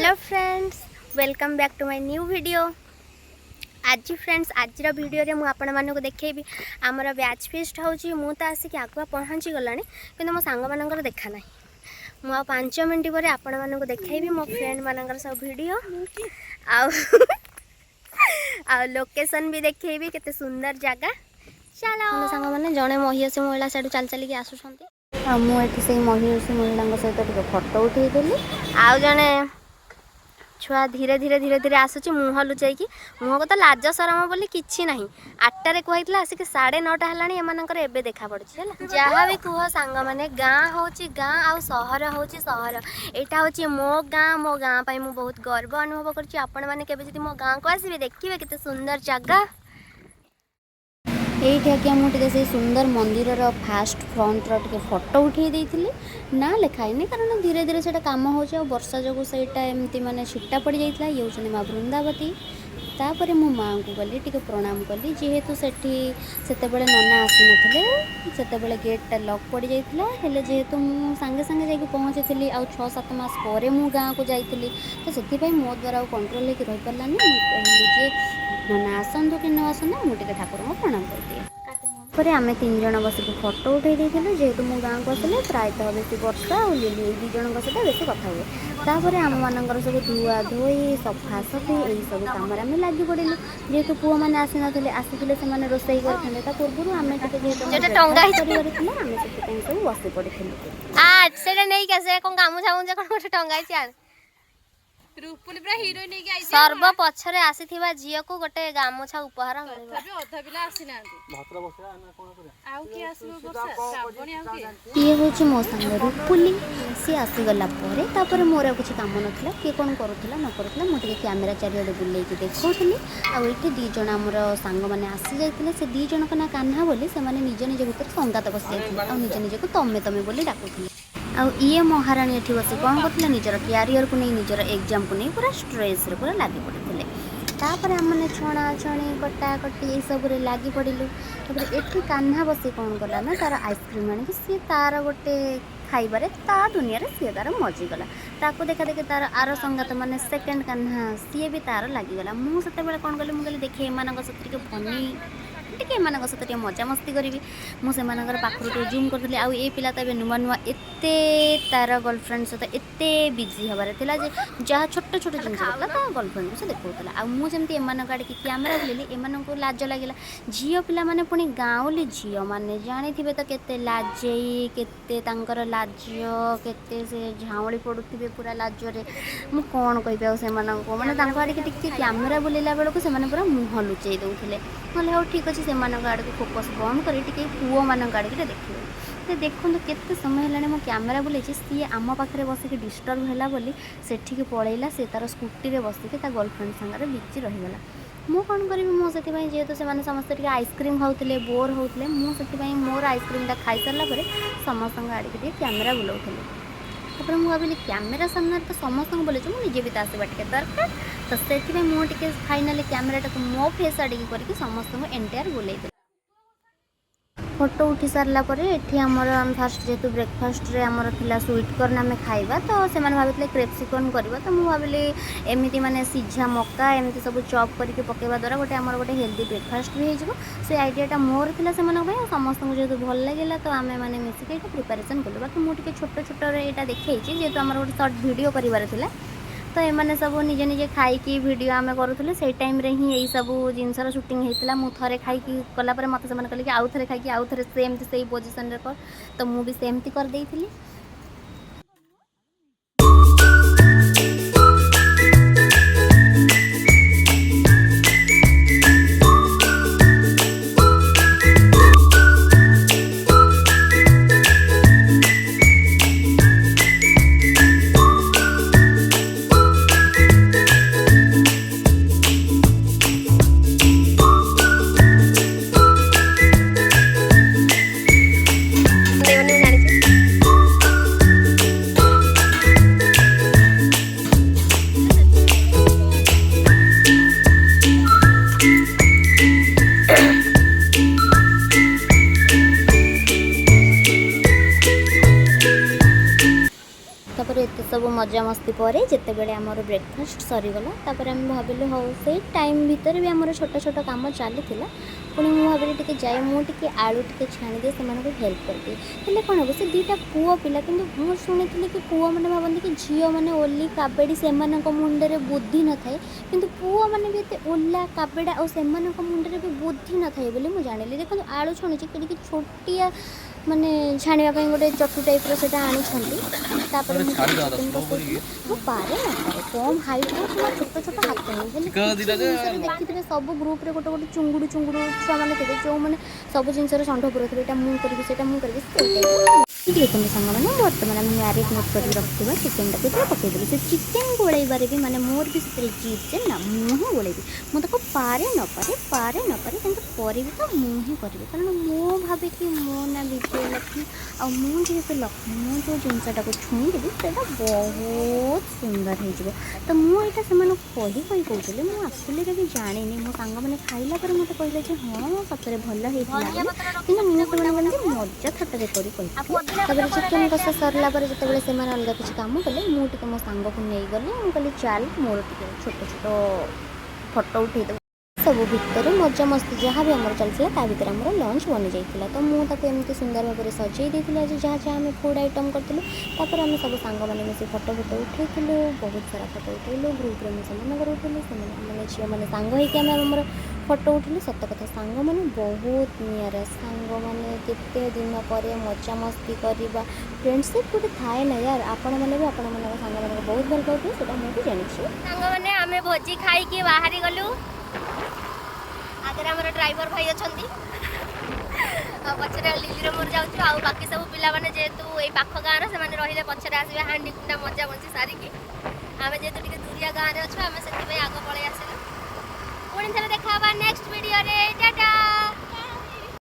Hello friends, welcome back to my new video. आज friends आज video रे आपण मानक देखैबी आमर बैच फेस्ट होची। मु तो आसिक आगुआ पहुँची गलानी किंतु मो सांग मानकर देखा ना। मु 5 मिनट पर आपण मानक देखैबी मो फ्रेंड मानकर सब वीडियो आ लोकेशन भी देखैबी केते सुंदर जगह। चलो सांग माने जणे महिषी महिला साडू चल चल के आसुछंती आ मु एठी से महिषी महिला सहित फोटो उठेदेली। आ जणे छुआ धीरे धीरे धीरे धीरे आसुची मुह लुचाई मुह को तो लाज सरम बोली किछि नहीं। 8टारे कहला आसिक 9:30 हेलानी एमानकर एबे देखा पड़छि हला। जहाँ भी कह सांग माने गाँ होची गाँ आ सहर होची सहर। एटा होची मो गाँ पाई मु बहुत गर्व अनुभव करछि। आपण माने केबे जदि मो गाँ को आसीबे देखिबे केते सुंदर जगह। ये मुझे से सुंदर मंदिर फास्ट फ्रंट रे फोटो उठे देती ना लिखाई कारण धीरे धीरे से काम हो वर्षा जो से एमती माने छिटा पड़ जाता। ये हूँ माँ वृंदावती। तापर मो माँ को गली टी प्रणाम कली जेहेतु से नना आसी नते गेटा लॉक पड़ जाता। जेहेतु मुझे सांगे सांगे जाकि पहुँची आ 6-7 मास पर मु गाँव को जाइली तो से मो द्वारा कंट्रोल होकर रही पारानी। कहली नना आसतु कि न आसतु मुझे ठाकुर को प्रणाम कर दिए। पर आम 3 जन बसिक फोटो उठे देते जेहेतु मो गाँव को आसले प्रायतः बेसी वर्षा और लिली 2 जन सहित बेसी कथा हुए। तापर आम मानकर सब धुआ धोई सफा सफी यही सब कम आम लगी पड़े जेहेतु पुआ मैंने आसी ना आसी से रोसई करते पूर्व आम सब बसी पड़े सर्व पछरे आसीथिबा झियो को गोटे गामुछा उपहार ये हूँ मो सांग रूपुली सी आसीगला तापर मोर कुछ काम नाला किए कौन करूला न करूला मुझे कैमेरा चारिड़े बुले देखी आठ 2 जन आमर सांग मैंने आसी जाते से 2 जन ना कान्हा बोली से निज निज भर संगात बसी जाते निज निज को तमे तमे बोली डाकुले। ये महाराणी एठी बसी कौन करते निजर क्यारियर को नहीं निजर एग्जाम को नहीं पूरा स्ट्रेस रे पूरा लगी पड़ते। तापर आमने छणा छणी कटा कटी ये सब लगी पड़िलु। तापर एठी कान्हा बसी कौन कला ना तार आइसक्रीम आनी सी तार गोटे खाइबारे ता दुनिया रे सी तार मजीगला। ताको देखा देखा तार आर संगात माने सेकेंड कान्हा सी भी तार लगिगला। मु सेते बेले कौन कली मुझे देखे एमानक सहित फनी टे एमानक सहित मजा मस्ती करी मुझे पाखर जूम करी आउ ये पिला तो नुआ नुआ एते तार गर्लफ्रेंड सहित एते बिजी हबार थिला जे जहाँ छोट छोट जिन गर्लफ्रेंड को से देखा आ मुझे एमानक आड़े कैमेरा बुलेली एमानक लाज लगे। झील पिला माने पुणी गाँवली झील माने जानी थे तो केते लाजेई केते तांकर लाज केते से झाउली पड़ुथिबे पूरा लाजरे मु कौन कहि से माने तांको आड़े टिके कैमेरा बुलेला बेलू से पूरा मुह लुचेई दउथिले। नले हाँ ठीक अच्छे से आड़ को फोकस बंद कर पुओ मान आड़ के देखिए देखो केते समय है मो कैमेरा बुले सी आम पाखे बसिक डिस्टर्ब है बोली सेठी पलैला से तार स्कूटी रे बसिक गर्लफ्रेंड सागर बिची रहीगला। मु कौन करी मुझे जेहेतु से समस्ते आइसक्रीम खाते बोर होते मुझे मोर आइसक्रीम खाई सारा समस्त आड़ के कैमेरा बुलाऊली। तापर मुझे भाविली कैमेरा सामने तो समस्त बोले मुझे भी आसवा टे दरकार तो से मुझे फाइनाली कैमेराटा मो फेस आड़े करके समस्त एंटायर बुले फोटो उठी सारा पर ये आमर फास्ट जेहतु ब्रेकफास्ट रे आमर थिला स्वीट कॉर्न आम खाइबा तो से भाई क्रेप्सिकॉर्न करवा तो मुझे भाविली एमती माने सिझा मक्का एमती सब चॉप करके पकेवा द्वारा गोटे आमर गोटे हेल्दी ब्रेकफास्ट भी हो से आइडियाटा मोर थिला से समस्त जेहतु भल लगे तो आम मैंने मिसिक प्रिपेरेसन कलु। बाकी मुझे छोट छोट यहाँ देखी जेहतु आम गोटे सर्ट वीडियो करार तो ये सब निजे निजे खाई वीडियो आम करूँ से टाइम रे ही यही सब जिनसर शूटिंग होता मु थे खाई कलापर मत से कहले कि आउ थे खाई आउ थे सेमती से पोजिशन कर तो मुझे सेमती कर देइथिली। राति पर जितेबाला आमर ब्रेकफास्ट सरीगला आम भाविलु हाँ से टाइम भितर भी आम छोट छोट कम चली पुणी मुझे भाविली टी जाए मुझे आलू टी छाणीदिए से हेल्प करदिए हेल्ले कौन हम से दुईटा पुओ पिला कि मुझे शुणी कि पुओ मैंने भावती कि झील मैंने ओली काबेड़ी से मुंडे बुद्धि न थाए कि पुओ मैंने भी एत ओला काबेड़ा और से मुंडे भी बुद्धि न थाए बोली मुझे जानी देखो आलू छाणुची कि छोटिया माने छाणिया गोटे चटू टाइप से आनी पारे न पारे कम हाइट छोट छोट हाथ देखिए सब ग्रुप रे गोटे गोटे चुंगुड़ चुंगुड़ छुआ मैंने थे जो मैंने सब जिनस षंढ पुरती यहाँ मुझे देखते सांग मैंने बर्तमान आम मैरिट नोट कर रखा चिकेन टाक पकईदेली से चिकेन गोलैबार भी माने मोर भी से जीत जे ना मुझे गोलैबी मुझे पारे न पारे पारे न पारे कि करी तो मुझे करी कारण मु भावे कि मो ना विजय लक्ष्मी आते लक्ष्मी मु जो जिनटा को छुईदेवी से बहुत सुंदर हो तो मुझे से कही कहूली मुझे आसुली भी जानी मो सांग मैंने खाइला मत कहले हाँ सतरे भल होता कि मुझे मजा थट्टा करी चिकेन कषा सरला जिते से अलग किसी कम कले मुझे मो सांग को नहीं गली मुझे चल मोर टे छोट छोट फटो उठेद सब भितर मजा मस्ती जहाँ भी आम चलता ता भर आम लंच बनी जाता तो मुझे एमती सुंदर भाव में सजई देती आज जहाँ जहाँ आम फूड आइटम करूँ आम सब सांग मैंने मिसी फटो फटो उठेलु बहुत सारा फटो उठेलु ग्रुप में से उठेलु मैंने झील मैंने सांग होमर फटो उठेलु सत कथा सांग मैंने बहुत निरा सांग मैंने केते दिन पर मजा मस्ती करवा फ्रेंडशिप गोटे थाए ना यार आपण मैंने भी आपण मान सांग मान बहुत भल पाते से मुझे जानी सांग मैंने आम भोजी खाई बाहरी गलु आगे आम ड्राइवर भाई अच्छा पचर लिली मोर जाऊँ बाकी सब पिला जेहेतु ये पाख गाँव से रही पचर आसवे हांडी कुंडा मजा मजी सारिकी आम जेहेतु दूरिया गाँव में अच्छे आम से